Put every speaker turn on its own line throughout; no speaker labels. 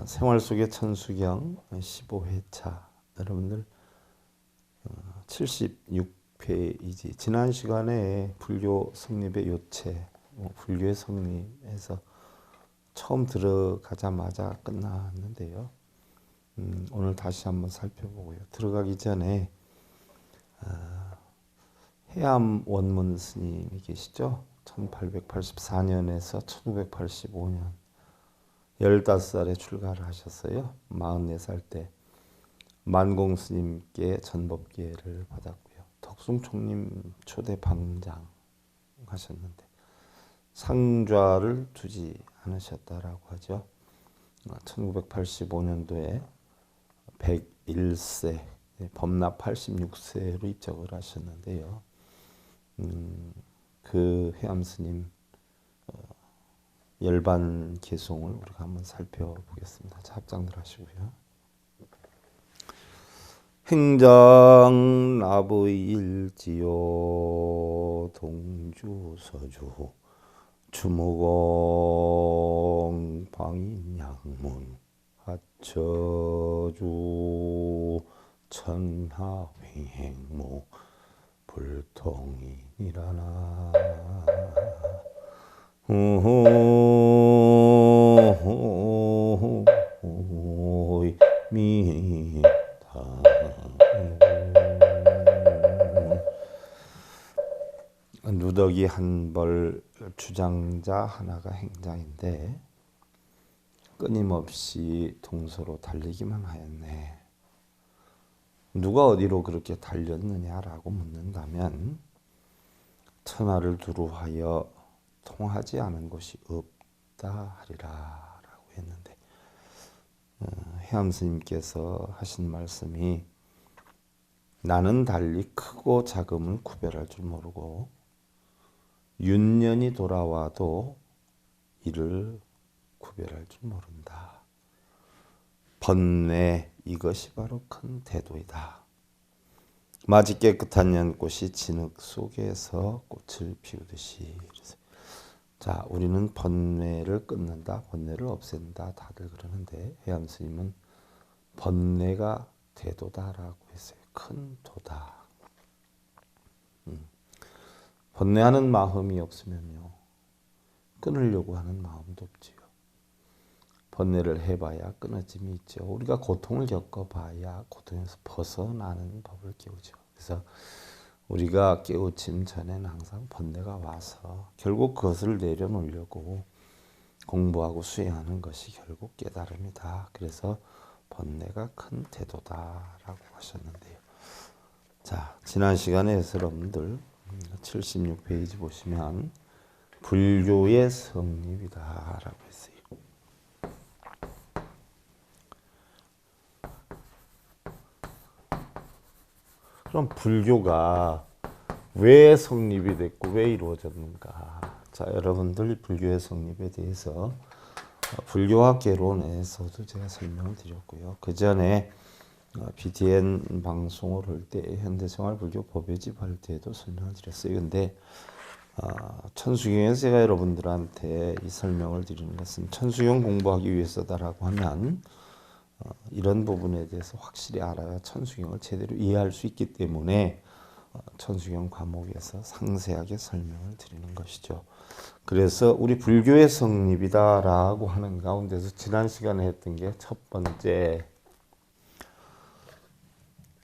생활 속의 천수경 15회차 여러분들 76페이지 지난 시간에 불교 성립의 요체 불교의 성립에서 처음 들어가자마자 끝났는데요. 오늘 다시 한번 살펴보고요. 들어가기 전에 해암 원문 스님이 계시죠. 1884년에서 1985년 15살에 출가를 하셨어요. 44살 때 만공 스님께 전법기회를 받았고요. 덕숭 총림 초대 방장 하셨는데 상좌를 두지 않으셨다라고 하죠. 1985년도에 101세 범납 86세로 입적을 하셨는데요. 그 해암 스님 열반 개송을 우리가 한번 살펴보겠습니다. 자, 합장들 하시고요. 행장 나부일지요 동주 서주 주무공 방인양문 하처주 천하횡무 불통이니라나 미다 누더기 한벌 주장자 하나가 행장인데 끊임없이 동서로 달리기만 하였네. 누가 어디로 그렇게 달렸느냐라고 묻는다면 천하를 두루하여 통하지 않은 곳이 없다 하리라 라고 했는데 해암 스님께서 하신 말씀이 나는 달리 크고 작음을 구별할 줄 모르고 윤년이 돌아와도 이를 구별할 줄 모른다. 번뇌 이것이 바로 큰 태도이다. 마치 깨끗한 연꽃이 진흙 속에서 꽃을 피우듯이. 자, 우리는 번뇌를 끊는다, 번뇌를 없앤다 다들 그러는데 해암 스님은 번뇌가 태도다라고 했어요. 큰 도다. 번뇌하는 마음이 없으면요 끊으려고 하는 마음도 없지요. 번뇌를 해봐야 끊어짐이 있죠. 우리가 고통을 겪어봐야 고통에서 벗어나는 법을 깨우죠. 그래서 우리가 깨우침 전에는 항상 번뇌가 와서 결국 그것을 내려놓으려고 공부하고 수행하는 것이 결국 깨달음이다. 그래서 번뇌가 큰 태도다라고 하셨는데요. 자, 지난 시간에 여러분들 76페이지 보시면 불교의 성립이다라고 했어요. 그럼 불교가 왜 성립이 됐고 왜 이루어졌는가? 자, 여러분들 불교의 성립에 대해서 불교학 개론에서도 제가 설명을 드렸고요. 그 전에 BTN 방송을 할 때 현대생활불교 법요집 할 때도 설명을 드렸어요. 근데 천수경에서 제가 여러분들한테 이 설명을 드리는 것은 천수경 공부하기 위해서다라고 하면 이런 부분에 대해서 확실히 알아야 천수경을 제대로 이해할 수 있기 때문에 천수경 과목에서 상세하게 설명을 드리는 것이죠. 그래서 우리 불교의 성립이다라고 하는 가운데서 지난 시간에 했던 게 첫 번째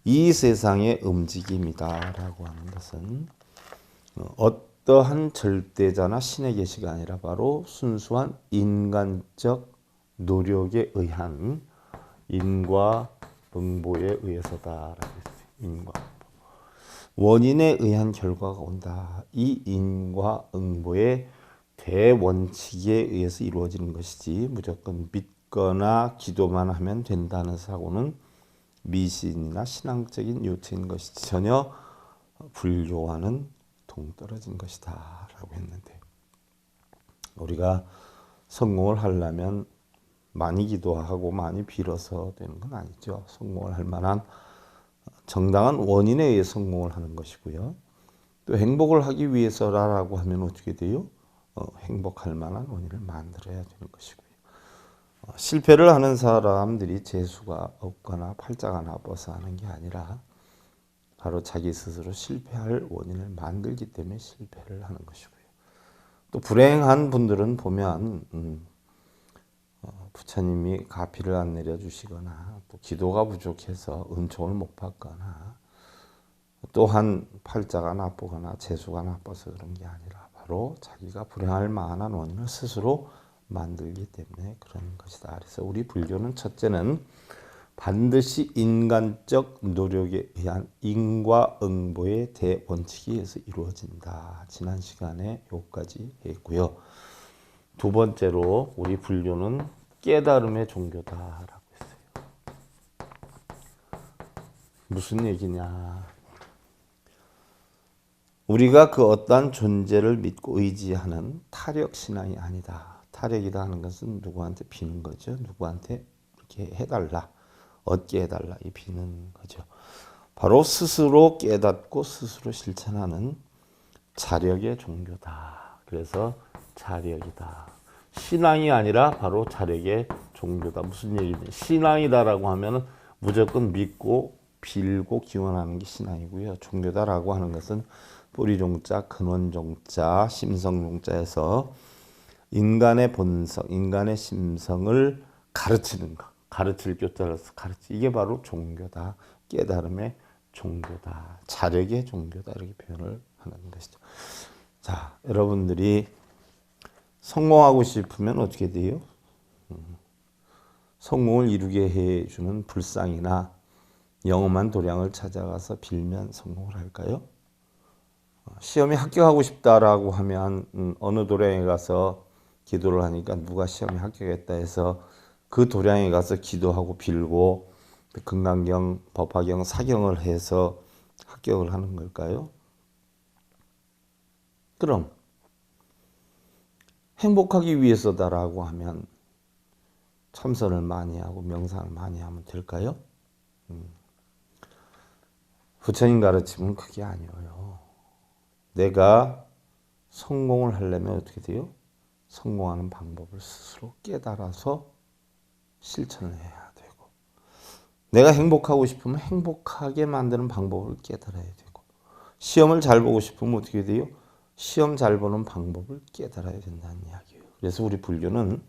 이 세상의 움직임이다라고 하는 것은 어떠한 절대자나 신의 계시가 아니라 바로 순수한 인간적 노력에 의한 인과응보에 의해서다라고 했어요. 인과응보. 원인에 의한 결과가 온다. 이 인과응보의 대원칙에 의해서 이루어지는 것이지 무조건 믿거나 기도만 하면 된다는 사고는 미신이나 신앙적인 요체인 것이지 전혀 불교와는 동떨어진 것이다 라고 했는데 우리가 성공을 하려면 많이 기도하고 많이 빌어서 되는 건 아니죠. 성공을 할 만한 정당한 원인에 의해 성공을 하는 것이고요. 또 행복을 하기 위해서라고 하면 어떻게 돼요? 행복할 만한 원인을 만들어야 되는 것이고요. 실패를 하는 사람들이 재수가 없거나 팔자가 나빠서 하는 게 아니라 바로 자기 스스로 실패할 원인을 만들기 때문에 실패를 하는 것이고요. 또 불행한 분들은 보면 부처님이 가피를 안 내려주시거나 또 기도가 부족해서 은총을 못 받거나 또한 팔자가 나쁘거나 재수가 나빠서 그런 게 아니라 바로 자기가 불행할 만한 원인을 스스로 만들기 때문에 그런 것이다. 그래서 우리 불교는 첫째는 반드시 인간적 노력에 의한 인과응보의 대원칙에 의해서 이루어진다. 지난 시간에 여기까지 했고요. 두 번째로 우리 불교는 깨달음의 종교다라고 했어요. 무슨 얘기냐? 우리가 그 어떠한 존재를 믿고 의지하는 타력신앙이 아니다. 타력이다 하는 것은 누구한테 비는 거죠. 누구한테 이렇게 해달라, 얻게 해달라 이 비는 거죠. 바로 스스로 깨닫고 스스로 실천하는 자력의 종교다. 그래서 자력이다. 신앙이 아니라 바로 자력의 종교다. 무슨 얘기냐? 신앙이다라고 하면 무조건 믿고 빌고 기원하는 게 신앙이고요. 종교다라고 하는 것은 뿌리종자, 근원종자, 심성종자에서 인간의 본성, 인간의 심성을 가르치는 것, 가르칠 교자로서 이게 바로 종교다. 깨달음의 종교다. 자력의 종교다. 이렇게 표현을 하는 것이죠. 자, 여러분들이 성공하고 싶으면 어떻게 돼요? 성공을 이루게 해주는 불상이나 영험한 도량을 찾아가서 빌면 성공을 할까요? 시험에 합격하고 싶다라고 하면 어느 도량에 가서 기도를 하니까 누가 시험에 합격했다 해서 그 도량에 가서 기도하고 빌고 금강경, 법화경, 사경을 해서 합격을 하는 걸까요? 그럼 행복하기 위해서다라고 하면 참선을 많이 하고 명상을 많이 하면 될까요? 부처님 가르침은 그게 아니에요. 내가 성공을 하려면 어떻게 돼요? 성공하는 방법을 스스로 깨달아서 실천을 해야 되고, 내가 행복하고 싶으면 행복하게 만드는 방법을 깨달아야 되고, 시험을 잘 보고 싶으면 어떻게 돼요? 시험 잘 보는 방법을 깨달아야 된다는 이야기예요. 그래서 우리 불교는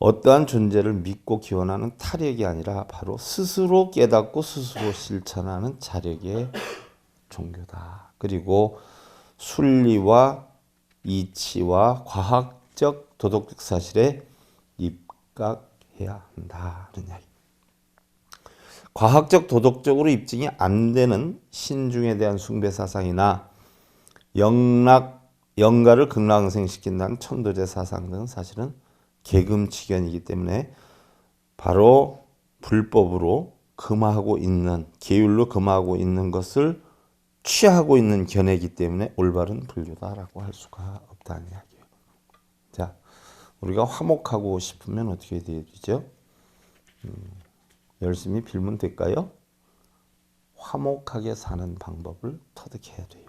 어떠한 존재를 믿고 기원하는 타력이 아니라 바로 스스로 깨닫고 스스로 실천하는 자력의 종교다. 그리고 순리와 이치와 과학적 도덕적 사실에 입각해야 한다는 이야기. 과학적 도덕적으로 입증이 안 되는 신중에 대한 숭배 사상이나 영가를 극락생시킨다는 천도제 사상 등은 사실은 개금치견이기 때문에 바로 불법으로 금하고 있는, 계율로 금하고 있는 것을 취하고 있는 견해이기 때문에 올바른 불교다라고 할 수가 없다는 이야기예요. 자, 우리가 화목하고 싶으면 어떻게 해야 되죠? 열심히 빌면 될까요? 화목하게 사는 방법을 터득해야 돼요.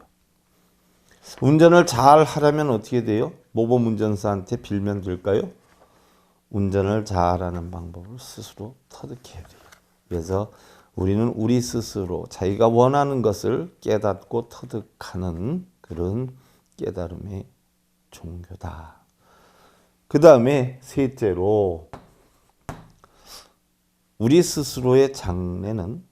운전을 잘 하려면 어떻게 돼요? 모범 운전사한테 빌면 될까요? 운전을 잘하는 방법을 스스로 터득해야 돼요. 그래서 우리는 우리 스스로 자기가 원하는 것을 깨닫고 터득하는 그런 깨달음의 종교다. 그 다음에 셋째로 우리 스스로의 장래는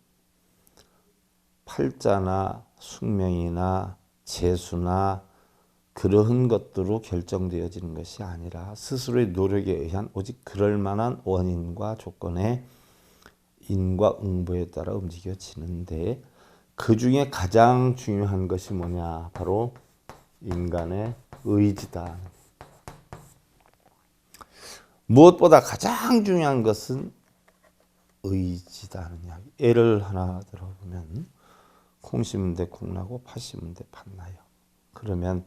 팔자나 숙명이나 재수나 그러한 것들로 결정되어지는 것이 아니라 스스로의 노력에 의한 오직 그럴 만한 원인과 조건의 인과응보에 따라 움직여지는데 그 중에 가장 중요한 것이 뭐냐? 바로 인간의 의지다. 무엇보다 가장 중요한 것은 의지다는 이야기. 예를 하나 들어보면 콩 심은 데 콩 나고 팥 심은 데 팥 나요. 그러면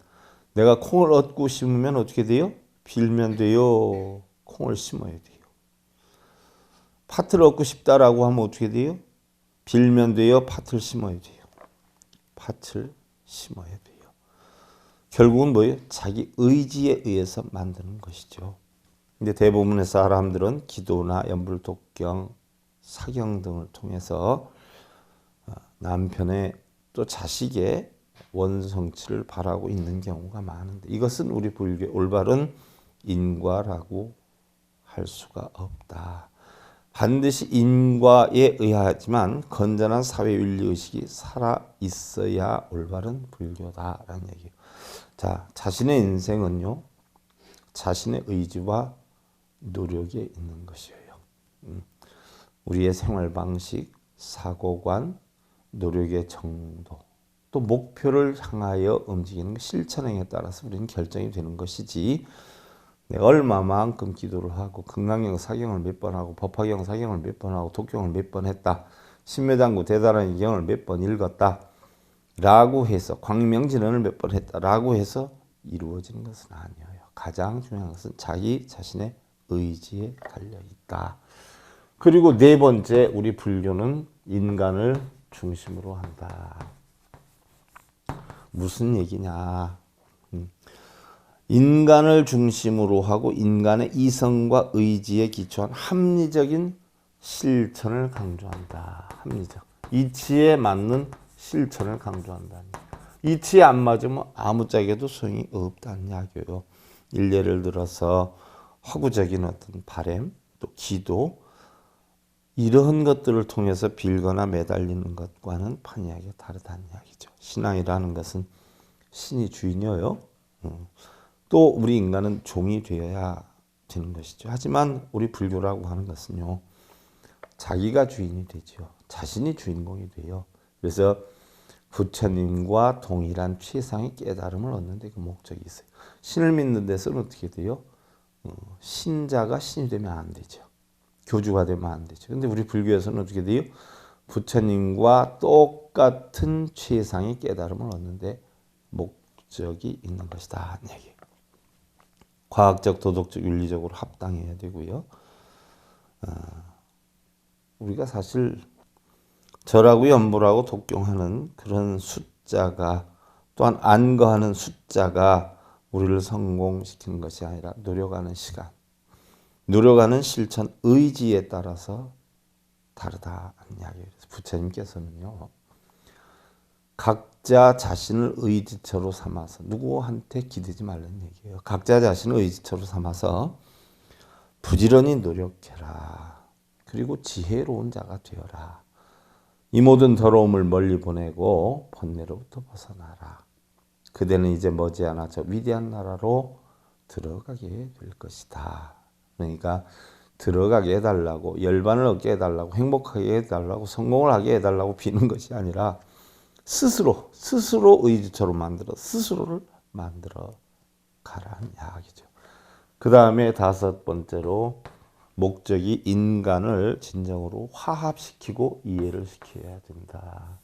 내가 콩을 얻고 심으면 어떻게 돼요? 빌면 돼요. 콩을 심어야 돼요. 팥을 얻고 싶다라고 하면 어떻게 돼요? 빌면 돼요. 팥을 심어야 돼요. 팥을 심어야 돼요. 결국은 뭐예요? 자기 의지에 의해서 만드는 것이죠. 근데 대부분의 사람들은 기도나 연불독경, 사경 등을 통해서 남편의 또 자식의 원성치를 바라고 있는 경우가 많은데 이것은 우리 불교의 올바른 인과라고 할 수가 없다. 반드시 인과에 의하지만 건전한 사회윤리의식이 살아있어야 올바른 불교다라는 얘기예요. 자, 자신의 인생은요, 자신의 의지와 노력에 있는 것이에요. 우리의 생활 방식, 사고관, 노력의 정도, 또 목표를 향하여 움직이는 실천행에 따라서 우리는 결정이 되는 것이지 내가 얼마만큼 기도를 하고 금강경 사경을 몇 번 하고 법화경 사경을 몇 번 하고 독경을 몇 번 했다. 신묘당구 대단한 경을 몇 번 읽었다. 라고 해서 광명진언을 몇 번 했다. 라고 해서 이루어지는 것은 아니에요. 가장 중요한 것은 자기 자신의 의지에 달려있다. 그리고 네 번째 우리 불교는 인간을 중심으로 한다. 무슨 얘기냐. 인간을 중심으로 하고 인간의 이성과 의지에 기초한 합리적인 실천을 강조한다. 합리적. 이치에 맞는 실천을 강조한다. 이치에 안 맞으면 아무짝에도 소용이 없다는 이야기예요. 예를 들어서 허구적인 어떤 바램, 또 기도, 이러한 것들을 통해서 빌거나 매달리는 것과는 판이하게 다르다는 이야기죠. 신앙이라는 것은 신이 주인이에요. 또 우리 인간은 종이 되어야 되는 것이죠. 하지만 우리 불교라고 하는 것은요, 자기가 주인이 되죠. 자신이 주인공이 돼요. 그래서 부처님과 동일한 최상의 깨달음을 얻는 데 그 목적이 있어요. 신을 믿는 데서는 어떻게 돼요? 신자가 신이 되면 안 되죠. 교주가 되면 안 되죠. 근데 우리 불교에서는 어떻게 돼요? 부처님과 똑같은 최상의 깨달음을 얻는데 목적이 있는 것이다. 얘기예요. 과학적, 도덕적, 윤리적으로 합당해야 되고요. 우리가 사실 절하고 연불하고 독경하는 그런 숫자가 또한 안거하는 숫자가 우리를 성공시키는 것이 아니라 노력하는 시간, 노력하는 실천, 의지에 따라서 다르다는 이야기예요. 부처님께서는요, 각자 자신을 의지처로 삼아서 누구한테 기대지 말라는 얘기예요. 각자 자신을 의지처로 삼아서 부지런히 노력해라. 그리고 지혜로운 자가 되어라. 이 모든 더러움을 멀리 보내고 번뇌로부터 벗어나라. 그대는 이제 머지않아 저 위대한 나라로 들어가게 될 것이다. 그러니까 들어가게 해달라고, 열반을 얻게 해달라고, 행복하게 해달라고, 성공을 하게 해달라고 비는 것이 아니라 스스로 의지처럼 만들어 스스로를 만들어 가라는 이야기죠. 그 다음에 다섯 번째로 목적이 인간을 진정으로 화합시키고 이해를 시켜야 된다.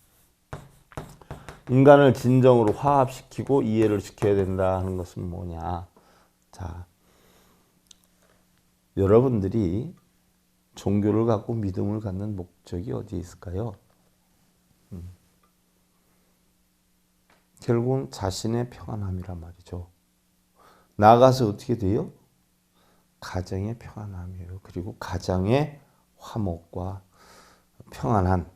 인간을 진정으로 화합시키고 이해를 시켜야 된다 하는 것은 뭐냐. 자, 여러분들이 종교를 갖고 믿음을 갖는 목적이 어디에 있을까요? 결국은 자신의 평안함이란 말이죠. 나아가서 어떻게 돼요? 가정의 평안함이에요. 그리고 가정의 화목과 평안한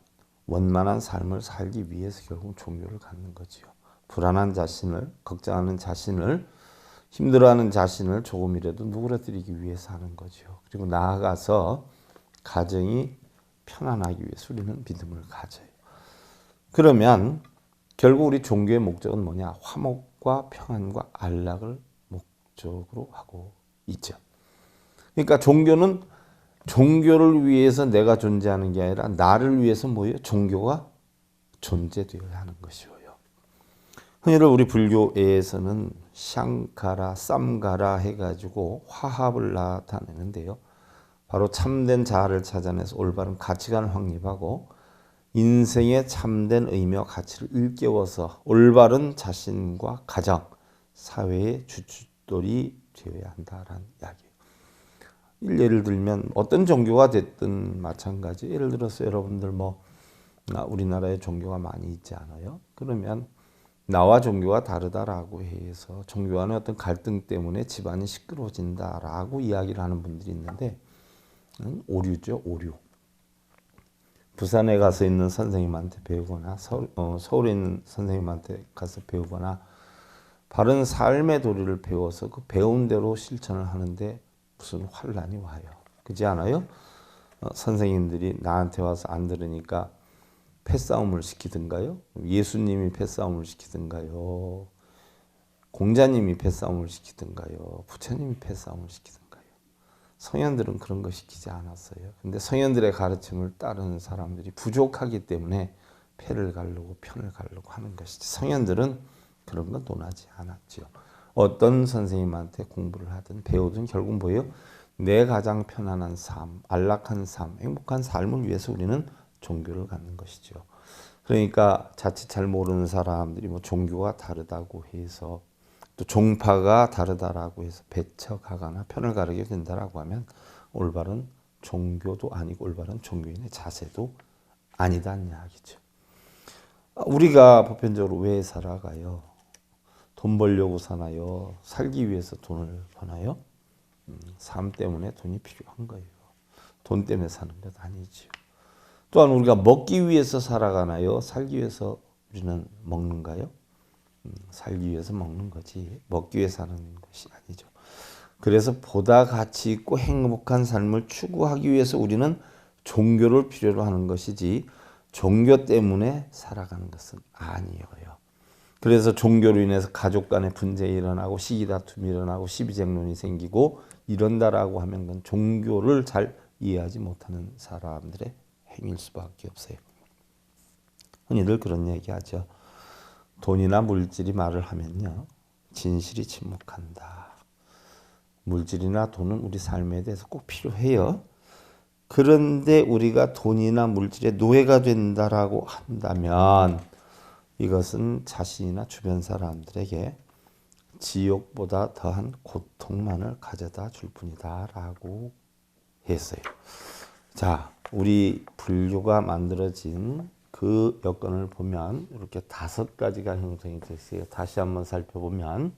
원만한 삶을 살기 위해서 결국 종교를 갖는 거지요. 불안한 자신을, 걱정하는 자신을, 힘들어하는 자신을 조금이라도 누그러뜨리기 위해서 하는 거죠. 그리고 나아가서 가정이 편안하기 위해서 우리는 믿음을 가져요. 그러면 결국 우리 종교의 목적은 뭐냐? 화목과 평안과 안락을 목적으로 하고 있죠. 그러니까 종교는 종교를 위해서 내가 존재하는 게 아니라 나를 위해서 뭐예요? 종교가 존재되어야 하는 것이에요. 흔히들 우리 불교에서는 샹카라, 쌈가라 해가지고 화합을 나타내는데요. 바로 참된 자아를 찾아내서 올바른 가치관을 확립하고 인생의 참된 의미와 가치를 일깨워서 올바른 자신과 가정, 사회의 주춧돌이 되어야 한다라는 이야기예요. 예를 들면 어떤 종교가 됐든 마찬가지. 예를 들어서 여러분들 우리나라에 종교가 많이 있지 않아요? 그러면 나와 종교가 다르다라고 해서 종교 간의 어떤 갈등 때문에 집안이 시끄러워진다라고 이야기를 하는 분들이 있는데 오류죠, 오류. 부산에 가서 있는 선생님한테 배우거나 서울에 있는 선생님한테 가서 배우거나 바른 삶의 도리를 배워서 그 배운 대로 실천을 하는데 무슨 환란이 와요. 그렇지 않아요? 선생님들이 나한테 와서 안 들으니까 패싸움을 시키든가요? 예수님이 패싸움을 시키든가요? 공자님이 패싸움을 시키든가요? 부처님이 패싸움을 시키든가요? 성현들은 그런 거 시키지 않았어요. 근데 성현들의 가르침을 따르는 사람들이 부족하기 때문에 패를 가르고 편을 가르고 하는 것이지. 성현들은 그런 건 논하지 않았죠. 어떤 선생님한테 공부를 하든 배우든 결국 뭐예요? 내 가장 편안한 삶, 안락한 삶, 행복한 삶을 위해서 우리는 종교를 갖는 것이죠. 그러니까 자칫 잘 모르는 사람들이 뭐 종교가 다르다고 해서 또 종파가 다르다라고 해서 배척하거나 편을 가르게 된다라고 하면 올바른 종교도 아니고 올바른 종교인의 자세도 아니다는 이야기죠. 우리가 보편적으로 왜 살아가요? 돈 벌려고 사나요? 살기 위해서 돈을 버나요? 삶 때문에 돈이 필요한 거예요. 돈 때문에 사는 것 아니죠. 또한 우리가 먹기 위해서 살아가나요? 살기 위해서 우리는 먹는가요? 살기 위해서 먹는 거지 먹기 위해서 사는 것이 아니죠. 그래서 보다 가치 있고 행복한 삶을 추구하기 위해서 우리는 종교를 필요로 하는 것이지 종교 때문에 살아가는 것은 아니에요. 그래서 종교로 인해서 가족 간의 분쟁이 일어나고 시기 다툼이 일어나고 시비쟁론이 생기고 이런다라고 하면 그건 종교를 잘 이해하지 못하는 사람들의 행위일 수밖에 없어요. 흔히들 그런 얘기하죠. 돈이나 물질이 말을 하면요, 진실이 침묵한다. 물질이나 돈은 우리 삶에 대해서 꼭 필요해요. 그런데 우리가 돈이나 물질의 노예가 된다라고 한다면 이것은 자신이나 주변 사람들에게 지옥보다 더한 고통만을 가져다 줄 뿐이다 라고 했어요. 자, 우리 불교가 만들어진 그 여건을 보면 이렇게 5가지가 형성이 됐어요. 다시 한번 살펴보면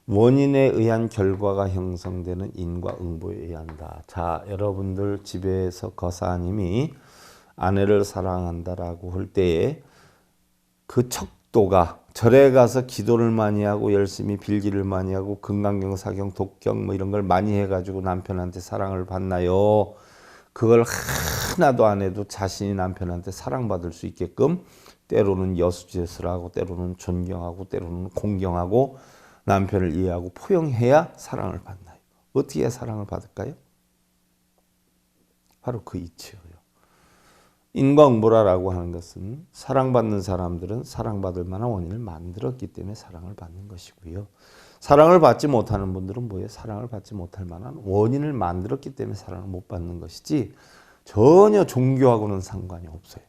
원인에 의한 결과가 형성되는 인과 응보에 의한다. 자, 여러분들 집에서 거사님이 아내를 사랑한다라고 할 때에 그 척도가 절에 가서 기도를 많이 하고 열심히 빌기를 많이 하고 금강경, 사경, 독경 뭐 이런 걸 많이 해가지고 남편한테 사랑을 받나요? 그걸 하나도 안 해도 자신이 남편한테 사랑받을 수 있게끔 때로는 여수짓을 하고 때로는 존경하고 때로는 공경하고 남편을 이해하고 포용해야 사랑을 받나요? 어떻게 해야 사랑을 받을까요? 바로 그 이치예요. 인과응보라고 하는 것은 사랑받는 사람들은 사랑받을 만한 원인을 만들었기 때문에 사랑을 받는 것이고요. 사랑을 받지 못하는 분들은 뭐예요? 사랑을 받지 못할 만한 원인을 만들었기 때문에 사랑을 못 받는 것이지 전혀 종교하고는 상관이 없어요.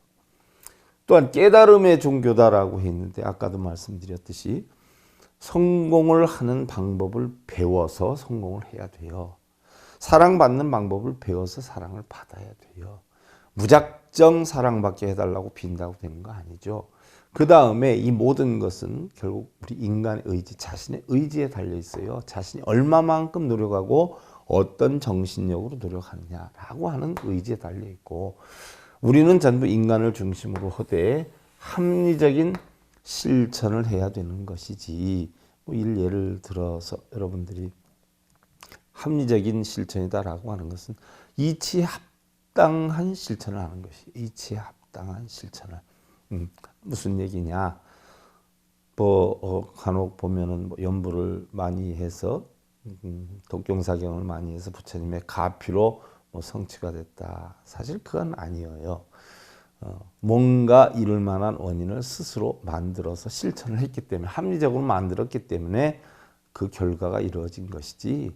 또한 깨달음의 종교다라고 했는데 아까도 말씀드렸듯이 성공을 하는 방법을 배워서 성공을 해야 돼요. 사랑받는 방법을 배워서 사랑을 받아야 돼요. 무작정 사랑받게 해달라고 빈다고 되는 거 아니죠. 그 다음에 이 모든 것은 결국 우리 인간의 의지, 자신의 의지에 달려 있어요. 자신이 얼마만큼 노력하고 어떤 정신력으로 노력하느냐라고 하는 의지에 달려 있고 우리는 전부 인간을 중심으로 하되 합리적인 실천을 해야 되는 것이지 뭐 예를 들어서 여러분들이 합리적인 실천이다라고 하는 것은 이치에 합당한 실천을 하는 것이 이치에 합당한 실천을 무슨 얘기냐 간혹 보면은 연부를 많이 해서 독경사경을 많이 해서 부처님의 가피로 성취가 됐다. 사실 그건 아니에요. 뭔가 이룰 만한 원인을 스스로 만들어서 실천을 했기 때문에 합리적으로 만들었기 때문에 그 결과가 이루어진 것이지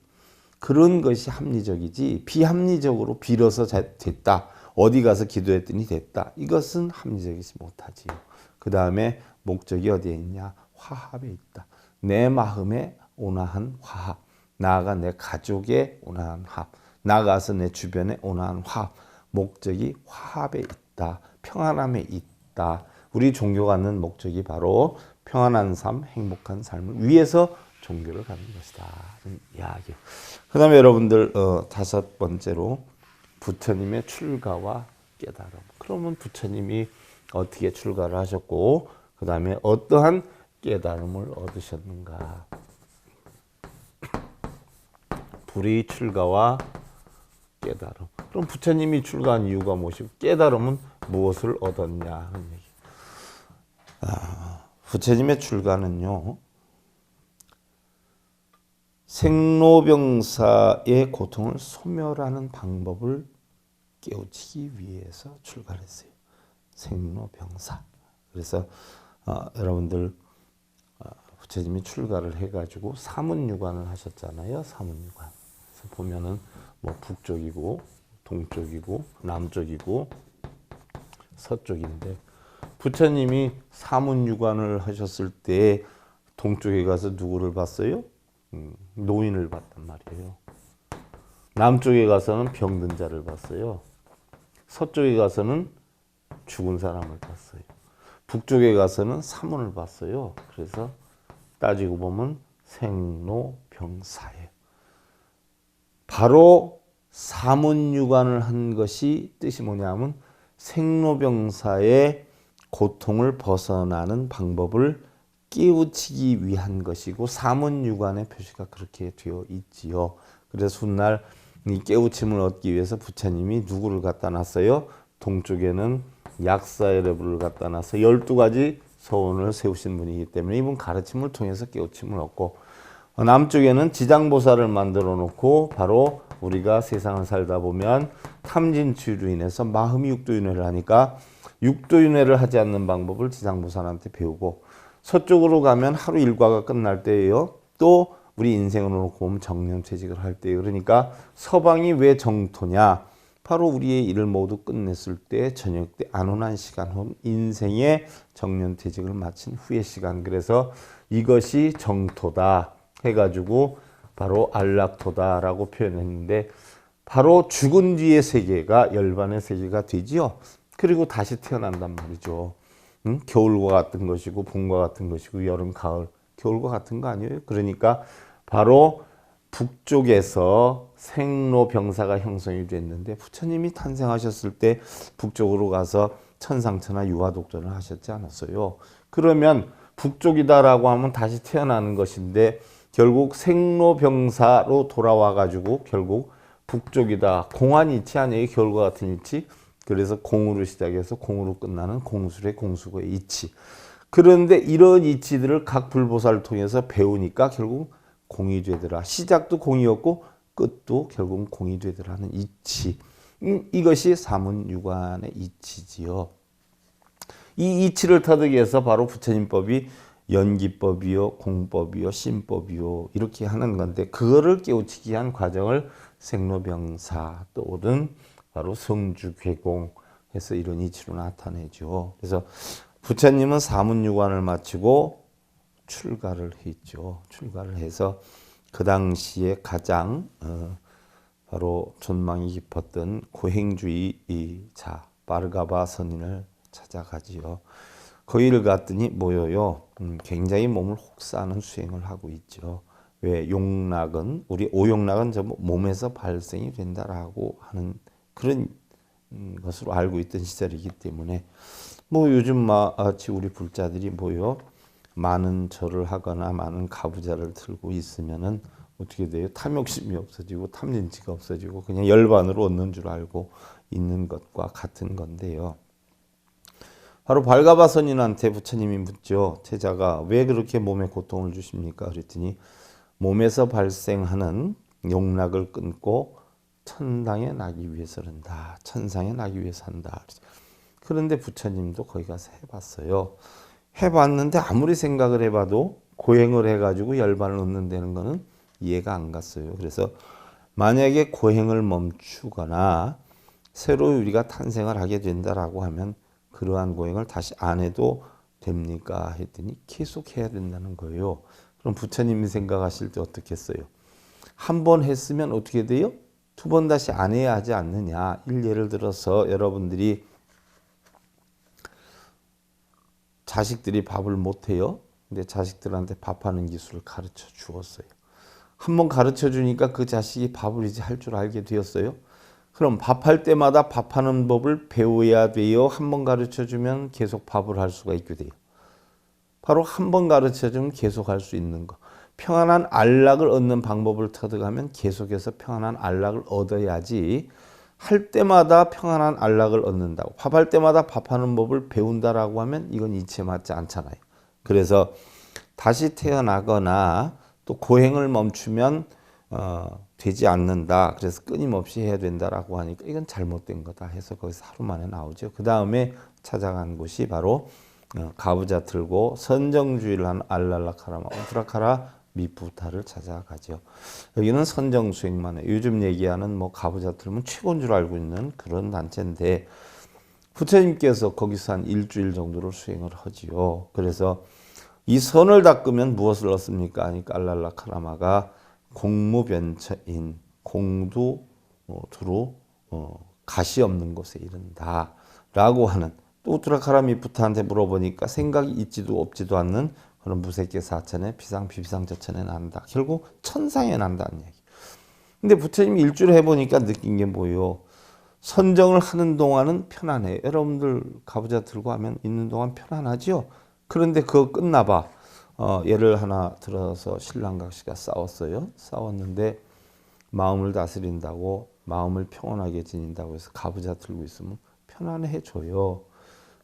그런 것이 합리적이지 비합리적으로 빌어서 됐다. 어디 가서 기도했더니 됐다. 이것은 합리적이지 못하지요. 그 다음에 목적이 어디에 있냐? 화합에 있다. 내 마음에 온화한 화합. 나아가 내 가족의 온화한 화합. 나아가서 내 주변에 온화한 화합. 목적이 화합에 있다. 평안함에 있다. 우리 종교가 갖는 목적이 바로 평안한 삶, 행복한 삶을 위해서 종교를 갖는 것이다. 이야기. 그 다음에 여러분들 다섯 번째로 부처님의 출가와 깨달음. 그러면 부처님이 어떻게 출가를 하셨고 그 다음에 어떠한 깨달음을 얻으셨는가. 불의 출가와 깨달음. 그럼 부처님이 출가한 이유가 무엇이고 깨달음은 무엇을 얻었냐 하는 얘기. 부처님의 출가는요. 생로병사의 고통을 소멸하는 방법을 깨우치기 위해서 출가를 했어요. 생로병사. 그래서 여러분들 부처님이 출가를 해가지고 사문유관을 하셨잖아요. 사문유관. 그래서 보면은 뭐 북쪽이고 동쪽이고 남쪽이고 서쪽인데 부처님이 사문유관을 하셨을 때 동쪽에 가서 누구를 봤어요? 노인을 봤단 말이에요. 남쪽에 가서는 병든 자를 봤어요. 서쪽에 가서는 죽은 사람을 봤어요. 북쪽에 가서는 사문을 봤어요. 그래서 따지고 보면 생로병사예요. 바로 사문유관을 한 것이 뜻이 뭐냐면 생로병사의 고통을 벗어나는 방법을 깨우치기 위한 것이고 사문유관의 표시가 그렇게 되어 있지요. 그래서 훗날 이 깨우침을 얻기 위해서 부처님이 누구를 갖다 놨어요? 동쪽에는 약사여러분을 갖다 놔서 12가지 서원을 세우신 분이기 때문에 이분 가르침을 통해서 깨우침을 얻고 남쪽에는 지장보살을 만들어 놓고 바로 우리가 세상을 살다 보면 탐진치유로 인해서 마음이 육도윤회를 하니까 육도윤회를 하지 않는 방법을 지장보살한테 배우고 서쪽으로 가면 하루 일과가 끝날 때예요. 또 우리 인생으로 놓고 보면 정년퇴직을 할 때예요. 그러니까 서방이 왜 정토냐? 바로 우리의 일을 모두 끝냈을 때 저녁 때 안온한 시간 혹은 인생의 정년퇴직을 마친 후의 시간. 그래서 이것이 정토다 해가지고 바로 안락토다라고 표현했는데 바로 죽은 뒤의 세계가 열반의 세계가 되지요. 그리고 다시 태어난단 말이죠. 겨울과 같은 것이고 봄과 같은 것이고 여름, 가을, 겨울과 같은 거 아니에요? 그러니까 바로 북쪽에서 생로병사가 형성이 됐는데 부처님이 탄생하셨을 때 북쪽으로 가서 천상천하 유화독전을 하셨지 않았어요. 그러면 북쪽이다라고 하면 다시 태어나는 것인데 결국 생로병사로 돌아와 가지고 결국 북쪽이다. 공한 이치 아니에요? 겨울과 같은 이치. 그래서 공으로 시작해서 공으로 끝나는 공술의 공수고의 이치. 그런데 이런 이치들을 각 불보살을 통해서 배우니까 결국 공이 되더라. 시작도 공이었고 끝도 결국 공이 되더라는 이치. 이것이 사문유관의 이치지요. 이 이치를 터득 해서 바로 부처님법이 연기법이요, 공법이요, 신법이요 이렇게 하는 건데 그거를 깨우치기 위한 과정을 생로병사 또는 바로 성주괴공해서 이런 이치로 나타내죠. 그래서 부처님은 사문유관을 마치고 출가를 했죠. 출가를 해서 그 당시에 가장 바로 존망이 깊었던 고행주의자 바르가바 선인을 찾아가지요. 거기를 갔더니 뭐예요? 굉장히 몸을 혹사하는 수행을 하고 있죠. 왜 용락은 우리 오용락은 저 몸에서 발생이 된다라고 하는 그런 것으로 알고 있던 시절이기 때문에 뭐 요즘 마치 우리 불자들이 뭐요? 많은 절을 하거나 많은 가부좌를 들고 있으면은 어떻게 돼요? 탐욕심이 없어지고 탐진치가 없어지고 그냥 열반으로 얻는 줄 알고 있는 것과 같은 건데요. 바로 발가바 선인한테 부처님이 묻죠. 제자가 왜 그렇게 몸에 고통을 주십니까? 그랬더니 몸에서 발생하는 용락을 끊고 천당에 나기 위해서 그런다. 천상에 나기 위해서 한다. 그런데 부처님도 거기 가서 해봤어요. 해봤는데 아무리 생각을 해봐도 고행을 해가지고 열반을 얻는다는 거는 이해가 안 갔어요. 그래서 만약에 고행을 멈추거나 새로 우리가 탄생을 하게 된다라고 하면 그러한 고행을 다시 안 해도 됩니까? 했더니 계속 해야 된다는 거예요. 그럼 부처님이 생각하실 때 어떻게 했어요? 한 번 했으면 어떻게 돼요? 두 번 다시 안 해야 하지 않느냐. 예를 들어서 여러분들이 자식들이 밥을 못 해요. 근데 자식들한테 밥하는 기술을 가르쳐 주었어요. 한번 가르쳐 주니까 그 자식이 밥을 이제 할 줄 알게 되었어요. 그럼 밥할 때마다 밥하는 법을 배워야 돼요. 한번 가르쳐 주면 계속 밥을 할 수가 있게 돼요. 바로 한 번 가르쳐 주면 계속 할 수 있는 거. 평안한 안락을 얻는 방법을 터득하면 계속해서 평안한 안락을 얻어야지 할 때마다 평안한 안락을 얻는다고 밥할 때마다 밥하는 법을 배운다라고 하면 이건 이치에 맞지 않잖아요. 그래서 다시 태어나거나 또 고행을 멈추면 되지 않는다. 그래서 끊임없이 해야 된다라고 하니까 이건 잘못된 거다 해서 거기서 하루 만에 나오죠. 그 다음에 찾아간 곳이 바로 가부좌 틀고 선정주의를 한 알랄라카라마 우트라카라 미푸타를 찾아가죠. 여기는 선정 수행만 해요. 요즘 얘기하는 뭐 가부좌 틀면 최고인 줄 알고 있는 그런 단체인데 부처님께서 거기서 한 일주일 정도를 수행을 하지요. 그래서 이 선을 닦으면 무엇을 얻습니까? 하니까 알랄라카라마가 공무변처인 공두 두루 가시 없는 곳에 이른다 라고 하는 또 우트라카라 미푸타한테 물어보니까 생각이 있지도 없지도 않는 그런 무색계 사천에 비상저천에 난다. 결국 천상에 난다는 얘기. 근데 부처님이 일주일 해보니까 느낀 게 뭐예요? 선정을 하는 동안은 편안해요. 여러분들 가부좌 들고 하면 있는 동안 편안하죠? 그런데 그거 끝나봐. 예를 하나 들어서 신랑과 씨가 싸웠어요. 싸웠는데 마음을 다스린다고 마음을 평온하게 지닌다고 해서 가부좌 들고 있으면 편안해져요.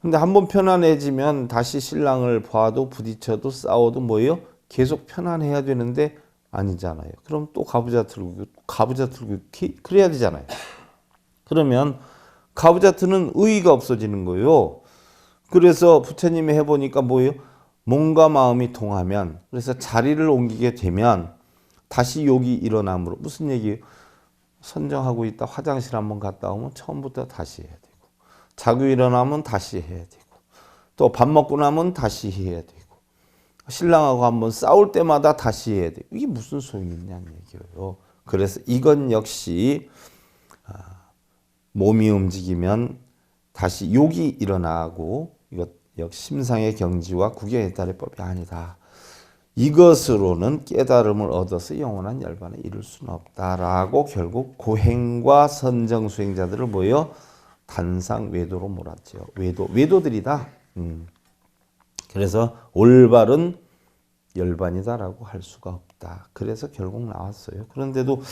근데 한번 편안해지면 다시 신랑을 봐도 부딪혀도 싸워도 뭐예요? 계속 편안해야 되는데 아니잖아요. 그럼 또 가부좌 들고 그래야 되잖아요. 그러면 가부좌 드는 의의가 없어지는 거예요. 그래서 부처님이 해보니까 뭐예요? 몸과 마음이 통하면 그래서 자리를 옮기게 되면 다시 욕이 일어나므로 무슨 얘기예요? 선정하고 있다 화장실 한번 갔다 오면 처음부터 다시 해야 되고 자고 일어나면 다시 해야 되고 또 밥 먹고 나면 다시 해야 되고 신랑하고 한번 싸울 때마다 다시 해야 되고 이게 무슨 소용이 있냐는 얘기예요. 그래서 이건 역시 몸이 움직이면 다시 욕이 일어나고 이것 역시 심상의 경지와 구경에 따를 법이 아니다. 이것으로는 깨달음을 얻어서 영원한 열반에 이룰 수는 없다라고 결국 고행과 선정 수행자들을 모여 단상 외도로 몰았죠. 외도들이다. 그래서 올바른 열반이다라고 할 수가 없다. 그래서 결국 나왔어요. 그런데도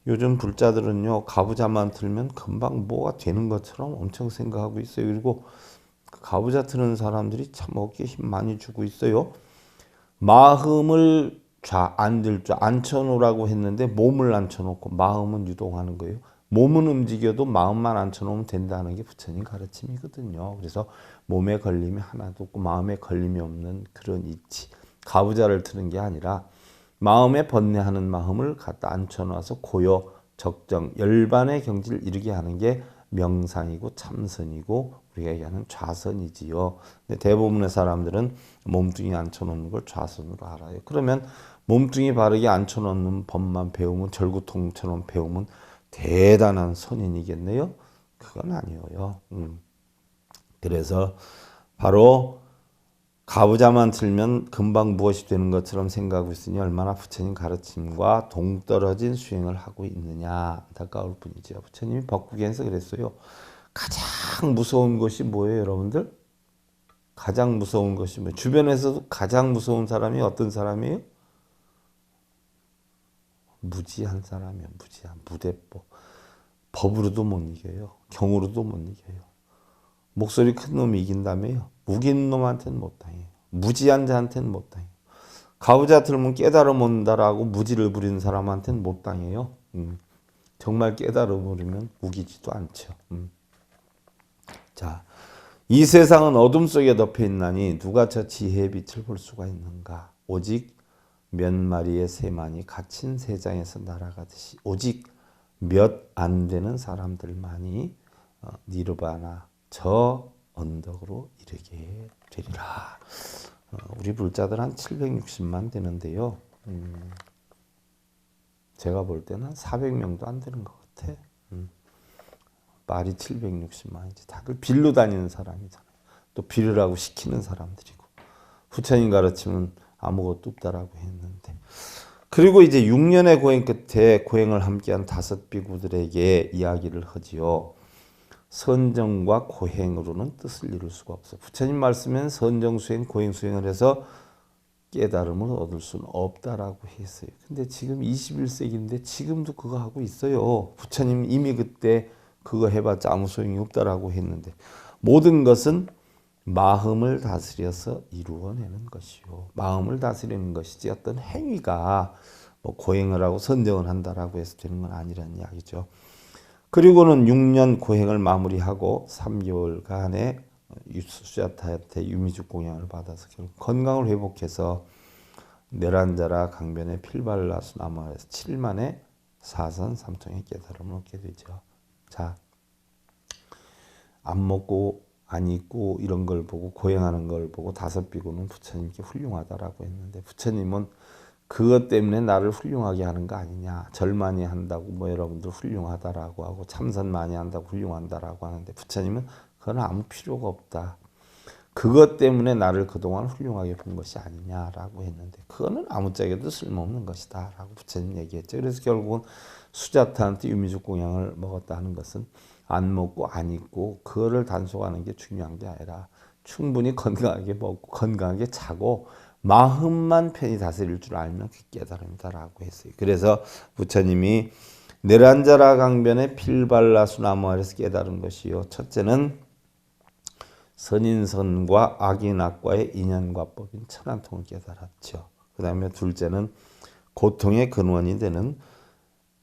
요즘 불자들은요 가부좌만 틀면 금방 뭐가 되는 것처럼 엄청 생각하고 있어요. 그리고 가부좌 트는 사람들이 참 어깨에 힘 많이 주고 있어요. 마음을 앉혀놓으라고 했는데 몸을 앉혀놓고 마음은 유동하는 거예요. 몸은 움직여도 마음만 앉혀놓으면 된다는 게 부처님 가르침이거든요. 그래서 몸에 걸림이 하나도 없고 마음에 걸림이 없는 그런 이치. 가부좌를 트는 게 아니라 마음에 번뇌하는 마음을 갖다 앉혀놔서 고요, 적정, 열반의 경지를 이루게 하는 게 명상이고 참선이고 우리가 얘기하는 좌선이지요. 근데 대부분의 사람들은 몸뚱이 앉혀놓는 걸 좌선으로 알아요. 그러면 몸뚱이 바르게 앉혀놓는 법만 배우면 절구통처럼 배우면 대단한 선인이겠네요. 그건 아니에요. 그래서 바로 가부좌만 틀면 금방 무엇이 되는 것처럼 생각하고 있으니 얼마나 부처님 가르침과 동떨어진 수행을 하고 있느냐 안타까울 뿐이죠. 부처님이 법국에서 그랬어요. 가장 무서운 것이 뭐예요, 여러분들? 가장 무서운 것이 뭐예요? 주변에서도 가장 무서운 사람이 어떤 사람이에요? 무지한 사람이에요. 무지한 무대법. 법으로도 못 이겨요. 경으로도 못 이겨요. 목소리 큰 놈이 이긴다며요. 우긴 놈한테는 못 당해요. 무지한 자한테는 못 당해요. 가부좌 틀면 깨달음 온다라고 무지를 부리는 사람한테는 못 당해요. 정말 깨달음 오르면 우기지도 않죠. 자, 이 세상은 어둠 속에 덮여 있나니 누가 저 지혜의 빛을 볼 수가 있는가? 오직 몇 마리의 새만이 갇힌 새장에서 날아가듯이 오직 몇 안 되는 사람들만이 니르바나 저 언덕으로 이르게 되리라. 우리 불자들 한 760만 되는데요. 제가 볼 때는 한 400명도 안 되는 것 같아. 말이 760만이지. 다들 빌로 다니는 사람이잖아요. 또 빌으라고 시키는 사람들이고. 부처님 가르침은 아무것도 없다라고 했는데, 그리고 이제 6년의 고행 끝에 고행을 함께한 5비구들에게 이야기를 하지요. 선정과 고행으로는 뜻을 이룰 수가 없어. 부처님 말씀엔 선정수행, 고행수행을 해서 깨달음을 얻을 수는 없다라고 했어요. 근데 지금 21세기인데 지금도 그거 하고 있어요. 부처님 이미 그때 그거 해봤자 아무 소용이 없다라고 했는데, 모든 것은 마음을 다스려서 이루어내는 것이요. 마음을 다스리는 것이지 어떤 행위가 뭐 고행을 하고 선정을 한다라고 해서 되는 건 아니라는 이야기죠. 그리고는 6년 고행을 마무리하고 3개월간의 수자타한테 유미죽 공양을 받아서 결국 건강을 회복해서 내란자라 강변에 필발라수 나무아래서 7만의 사선 삼통의 깨달음을 얻게 되죠. 자, 안 먹고 안 입고 이런 걸 보고 고행하는 걸 보고 5비구는 부처님께 훌륭하다라고 했는데, 부처님은 그것 때문에 나를 훌륭하게 하는 거 아니냐, 절 많이 한다고 뭐 여러분들 훌륭하다라고 하고 참선 많이 한다고 훌륭한다라고 하는데, 부처님은 그건 아무 필요가 없다. 그것 때문에 나를 그동안 훌륭하게 본 것이 아니냐라고 했는데, 그거는 아무짝에도 쓸모없는 것이다 라고 부처님 얘기했죠. 그래서 결국은 수자타한테 유미죽 공양을 먹었다는 것은 안 먹고 안 입고 그거를 단속하는 게 중요한 게 아니라 충분히 건강하게 먹고 건강하게 자고 마음만 편히 다스릴 줄 알면 그 깨달음이다라고 했어요. 그래서 부처님이 내란자라 강변에 필발라 수나무 아래서 깨달은 것이요. 첫째는 선인선과 악인악과의 인연과법인 천안통을 깨달았죠. 그 다음에 둘째는 고통의 근원이 되는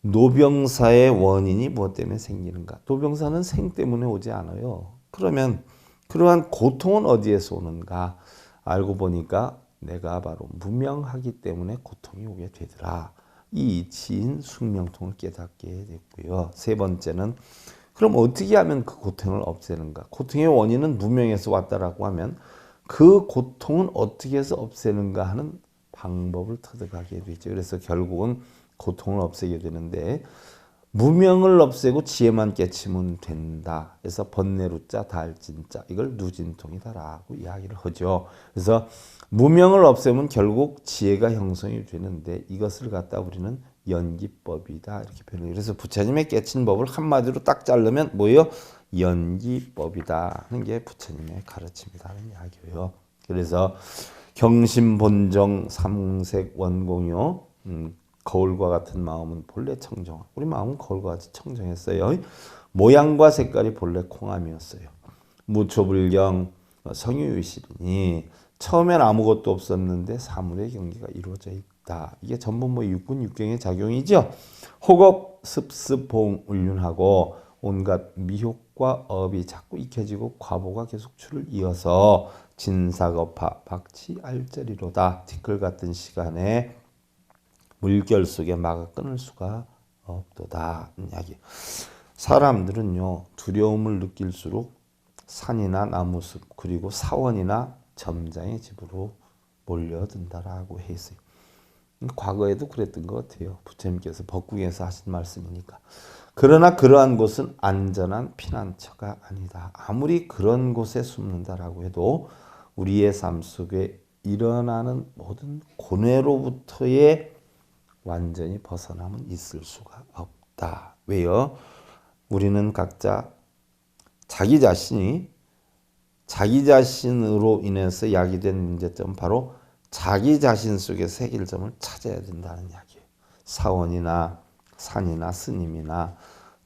노병사의 원인이 무엇 때문에 생기는가. 노병사는 생 때문에 오지 않아요. 그러면 그러한 고통은 어디에서 오는가. 알고 보니까 내가 바로 무명하기 때문에 고통이 오게 되더라. 이 이치인 숙명통을 깨닫게 됐고요. 세 번째는 그럼 어떻게 하면 그 고통을 없애는가. 고통의 원인은 무명에서 왔다라고 하면 그 고통은 어떻게 해서 없애는가 하는 방법을 터득하게 되죠. 그래서 결국은 고통을 없애게 되는데, 무명을 없애고 지혜만 깨치면 된다. 그래서 번뇌루자 달진자, 이걸 누진통이다라고 이야기를 하죠. 그래서 무명을 없애면 결국 지혜가 형성이 되는데, 이것을 갖다 우리는 연기법이다 이렇게 표현해요. 그래서 부처님의 깨친 법을 한마디로 딱 자르면 뭐예요? 연기법이다 하는 게 부처님의 가르침이라는 이야기예요. 그래서 경심본정 삼색 원공요, 거울과 같은 마음은 본래 청정. 우리 마음은 거울과 같이 청정했어요. 모양과 색깔이 본래 콩암이었어요. 무초불경 성유유실이니 처음엔 아무것도 없었는데 사물의 경계가 이루어져 있다. 이게 전부 뭐 육군 육경의 작용이죠. 호겁 습습봉 운륜하고 온갖 미혹과 업이 자꾸 익혀지고 과보가 계속 줄을 이어서 진사거파 박치 알짜리로다. 티끌 같은 시간에 물결 속에 막아 끊을 수가 없도다. 이야기. 사람들은요, 두려움을 느낄수록 산이나 나무숲 그리고 사원이나 점장의 집으로 몰려든다라고 했어요. 과거에도 그랬던 것 같아요. 부처님께서 법국에서 하신 말씀이니까. 그러나 그러한 곳은 안전한 피난처가 아니다. 아무리 그런 곳에 숨는다라고 해도 우리의 삶 속에 일어나는 모든 고뇌로부터의 완전히 벗어남은 있을 수가 없다. 왜요? 우리는 각자 자기 자신으로 인해서 야기된 문제점은 바로 자기 자신 속에서 해결점을 찾아야 된다는 이야기예요. 사원이나 산이나 스님이나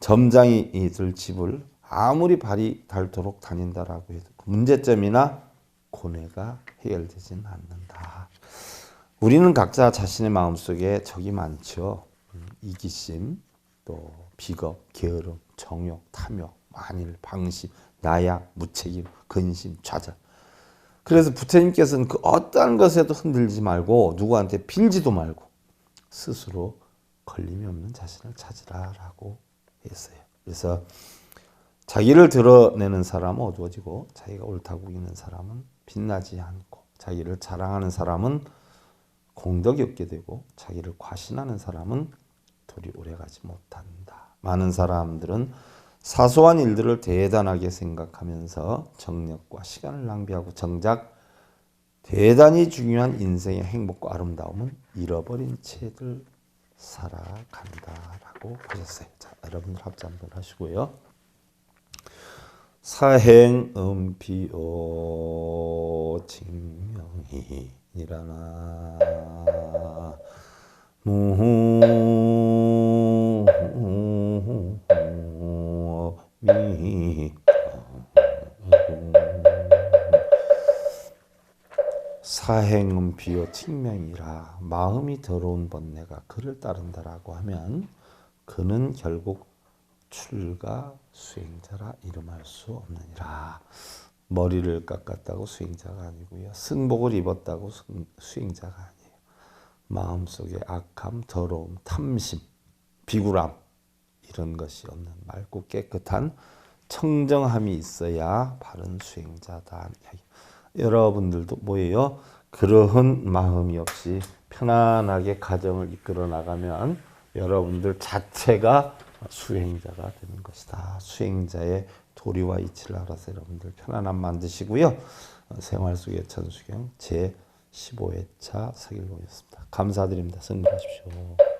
점장이 이들 집을 아무리 발이 닳도록 다닌다라고 해도 문제점이나 고뇌가 해결되지는 않는다. 우리는 각자 자신의 마음속에 적이 많죠. 이기심, 또 비겁, 게으름, 정욕, 탐욕, 만일, 방심, 나약, 무책임, 근심, 좌절. 그래서 부처님께서는 그 어떠한 것에도 흔들지 말고 누구한테 빌지도 말고 스스로 걸림이 없는 자신을 찾으라라고 했어요. 그래서 자기를 드러내는 사람은 어두워지고 자기가 옳다고 여기는 사람은 빛나지 않고, 자기를 자랑하는 사람은 공덕이 없게 되고, 자기를 과신하는 사람은 도리 오래가지 못한다. 많은 사람들은 사소한 일들을 대단하게 생각하면서 정력과 시간을 낭비하고 정작 대단히 중요한 인생의 행복과 아름다움은 잃어버린 채들 살아간다라고 하셨어요. 자, 여러분들 합주 한번 하시고요. 사행음비오 징명이 일어나 무미 사행은 비요 칭명이라 마음이 더러운 번뇌가 그를 따른다라고 하면 그는 결국 출가 수행자라 이름할 수 없느니라. 머리를 깎았다고 수행자가 아니고요. 승복을 입었다고 수행자가 아니에요. 마음속에 악함, 더러움, 탐심, 비굴함 이런 것이 없는 맑고 깨끗한 청정함이 있어야 바른 수행자다. 여러분들도 뭐예요? 그러한 마음이 없이 편안하게 가정을 이끌어 나가면 여러분들 자체가 수행자가 되는 것이다. 수행자의 도리와 이치를 알아서 여러분들 편안함 만드시고요. 생활 속의 천수경 제 15회차 서길봉이었습니다. 감사드립니다. 승리하십시오.